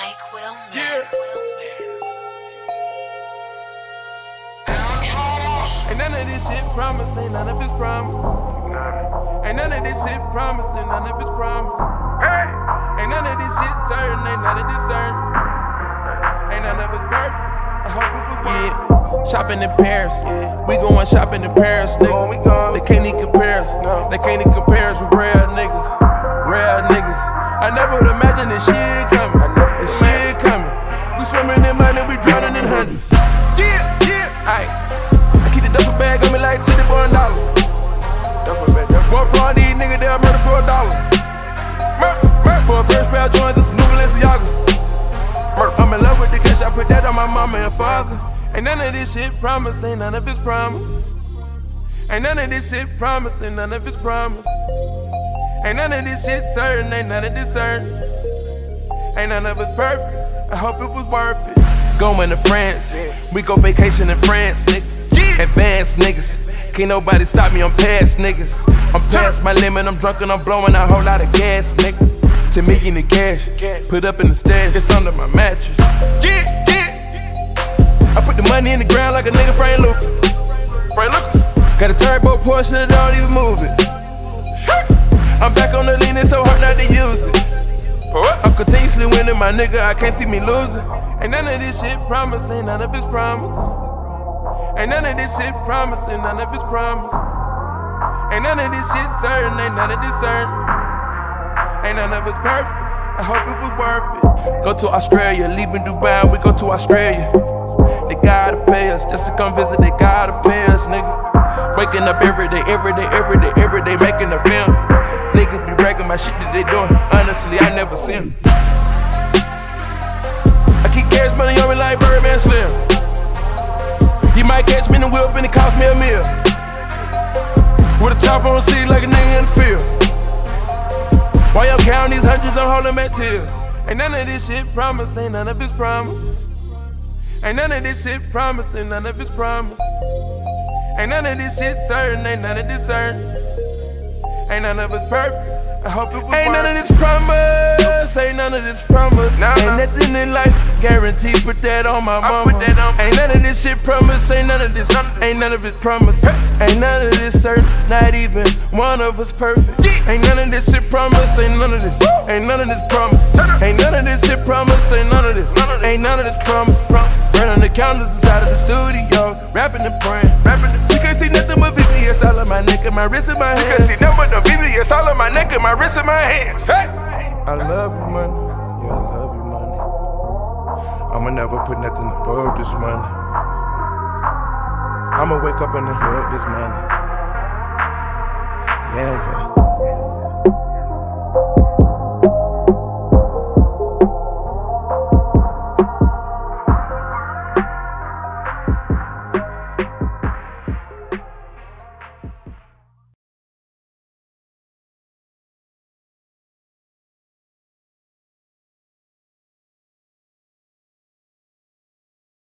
Mike Will Yeah. Ain't none of this shit promise, ain't none of it's promise. Ain't none of this shit promise, ain't none of it's promise. Ain't none of this shit certain, ain't none of this certain. Ain't none of it's perfect. I hope it was worth it. Shopping in Paris, we going shopping in Paris, nigga. They can't even compare us. They can't even compare us with real niggas. Real niggas. I never would imagine this shit coming. This shit coming. We swimming in money, we drowning in hundreds. Aight. I keep the duffel bag on me like $10 $1. One for all these niggas, they'll murder for $1. For a first pair of joints and some new Balenciagas. I'm in love with the cash, I put that on my mama and father. Ain't none of this shit promise, ain't none of it's promise. Ain't none of this shit promise, ain't none of it's promise. Ain't none of this shit certain, ain't none of this certain. Ain't none of it's perfect, I hope it was worth it. Going to France, we go vacation in France, nigga. Advanced niggas, can't nobody stop me, I'm past niggas. I'm past my limit, I'm drunk and I'm blowing a whole lot of gas, nigga. 10 million in cash, put up in the stash, it's under my mattress. I put the money in the ground like a nigga Frank Lucas. Got a turbo Porsche that don't even move it. I'm back on the lean, it's so hard not to use it. I'm continuously winning, my nigga, I can't see me losing. Ain't none of this shit promise, ain't none of it's promise. Ain't none of this shit promise, ain't none of it's promise. Ain't none of this shit certain, ain't none of this certain. Ain't none of it's perfect, I hope it was worth it. Go to Australia, leaving Dubai, we go to Australia. They gotta pay us, just to come visit, they gotta pay us, nigga. Waking up every day, making a film. Niggas be bragging my shit that they doing, honestly, I never see 'em. I keep cash money on me like Birdman Slim. You might catch me in the whip and it cost me a meal. With a chopper on seat like a nigga in the field. While y'all counting these hundreds, I'm holding back tears. Ain't none of this shit promise, ain't none of it's promise. Ain't none of this shit promise, ain't none of it's promise. Ain't none of this shit certain, ain't none of this certain. Ain't none of it's perfect, I hope it was ain't none of this promise, ain't none of this promise. Ain't nothing in life guaranteed, put that on my mama. Ain't none of this shit promise, ain't none of this, ain't none of it promise. Ain't none of this certain, not even one of us perfect. Ain't none of this shit promise, ain't none of this, ain't none of this promise. Ain't none of this shit promise, ain't none of this, ain't none of this promise. Burning the counters inside of the studio, rapping and praying. You can't see nothing but VVS all on my neck and my wrist and my hands. You can't see nothing but the VVS all on my neck and my wrist and my hands. Hey! I love you, money. Yeah, I love you, money. I'ma never put nothing above this money. I'ma wake up in the hood this money. Yeah, yeah.